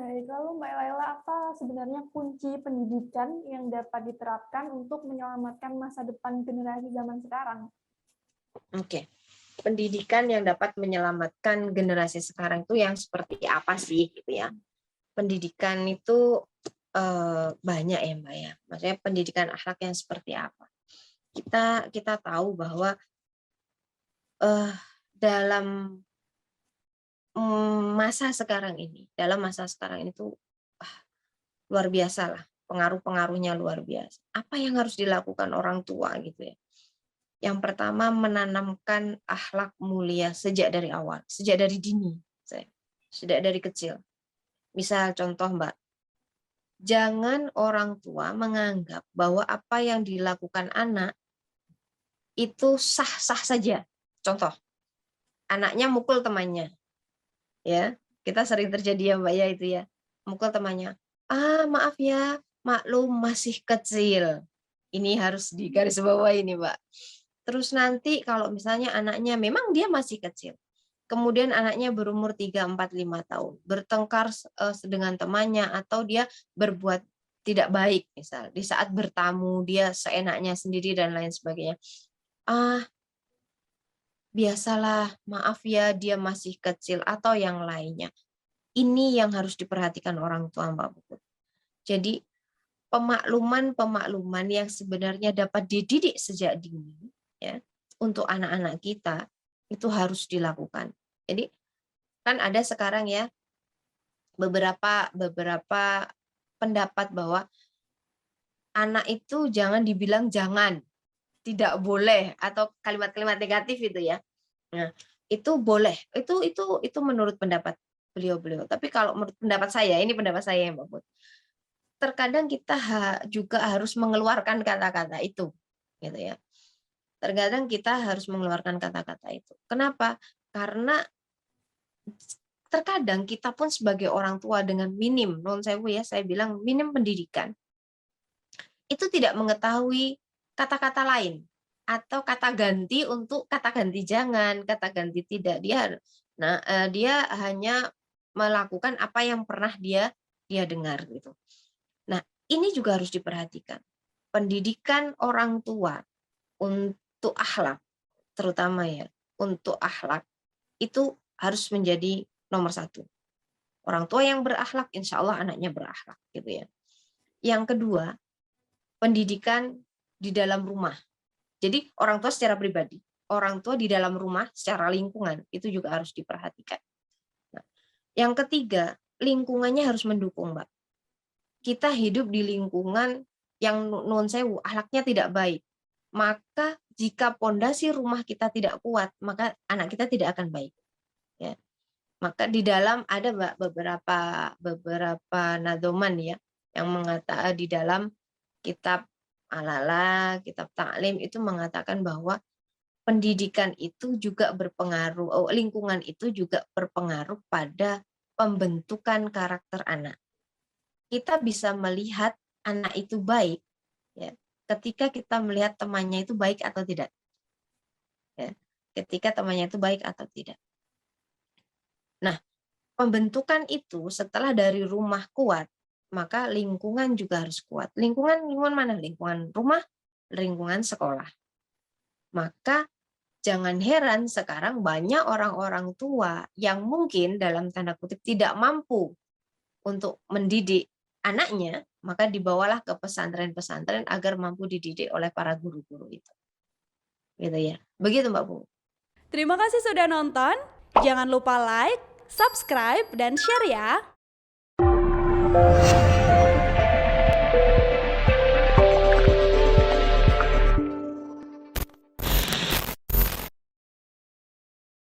Baik, lalu Mbak Laila, apa sebenarnya kunci pendidikan yang dapat diterapkan untuk menyelamatkan masa depan generasi zaman sekarang? Oke, pendidikan yang dapat menyelamatkan generasi sekarang itu yang seperti apa sih gitu ya? Pendidikan itu banyak ya Mbak ya. Maksudnya pendidikan akhlak yang seperti apa? Kita tahu bahwa dalam masa sekarang ini, tuh luar biasa lah, pengaruh-pengaruhnya luar biasa. Apa yang harus dilakukan orang tua gitu ya? Yang pertama menanamkan akhlak mulia sejak dari awal, sejak dari dini, sejak dari kecil. Misal contoh Mbak, jangan orang tua menganggap bahwa apa yang dilakukan anak itu sah-sah saja. Contoh, anaknya mukul temannya, ya kita sering terjadi ya Mbak ya itu ya, mukul temannya. Maaf ya, maklum masih kecil. Ini harus digarisbawahi ini Mbak. Terus nanti kalau misalnya anaknya memang dia masih kecil, kemudian anaknya berumur 3, 4, 5 tahun, bertengkar dengan temannya atau dia berbuat tidak baik misal, di saat bertamu dia seenaknya sendiri dan lain sebagainya. Biasalah, maaf ya dia masih kecil atau yang lainnya. Ini yang harus diperhatikan orang tua Mbak Puput. Jadi pemakluman-pemakluman yang sebenarnya dapat dididik sejak dini ya untuk anak-anak kita itu harus dilakukan. Jadi kan ada sekarang ya beberapa pendapat bahwa anak itu jangan dibilang jangan, tidak boleh atau kalimat-kalimat negatif itu ya. Nah, itu boleh. Itu menurut pendapat beliau-beliau. Tapi kalau menurut pendapat saya, ini pendapat saya Mbak Put. Terkadang kita juga harus mengeluarkan kata-kata itu, gitu ya. Terkadang kita harus mengeluarkan kata-kata itu. Kenapa? Karena terkadang kita pun sebagai orang tua dengan minim, non sewu ya, saya bilang minim pendidikan, itu tidak mengetahui kata-kata lain atau kata ganti untuk kata ganti jangan, kata ganti tidak. Dia hanya melakukan apa yang pernah dia dengar gitu. Nah, ini juga harus diperhatikan. Pendidikan orang tua untuk akhlak, terutama ya, untuk akhlak itu harus menjadi nomor satu. Orang tua yang berakhlak, insya Allah anaknya berakhlak gitu ya. Yang kedua, pendidikan di dalam rumah. Jadi orang tua secara pribadi, orang tua di dalam rumah secara lingkungan itu juga harus diperhatikan. Nah, yang ketiga, lingkungannya harus mendukung, Mbak. Kita hidup di lingkungan yang nuwun sewu, akhlaknya tidak baik. Maka jika pondasi rumah kita tidak kuat, maka anak kita tidak akan baik. Ya. Maka di dalam ada Mbak beberapa nadoman ya yang mengatakan di dalam kitab Alala, kitab Ta'lim itu mengatakan bahwa pendidikan itu juga berpengaruh, lingkungan itu juga berpengaruh pada pembentukan karakter anak. Kita bisa melihat anak itu baik ya, ketika kita melihat temannya itu baik atau tidak. Ya, ketika temannya itu baik atau tidak. Nah, pembentukan itu setelah dari rumah kuat, maka lingkungan juga harus kuat. Lingkungan mana? Lingkungan rumah, lingkungan sekolah. Maka jangan heran sekarang banyak orang-orang tua yang mungkin dalam tanda kutip tidak mampu untuk mendidik anaknya, maka dibawalah ke pesantren-pesantren agar mampu dididik oleh para guru-guru itu. Gitu ya. Begitu Mbak Bu. Terima kasih sudah nonton. Jangan lupa like, subscribe, dan share ya.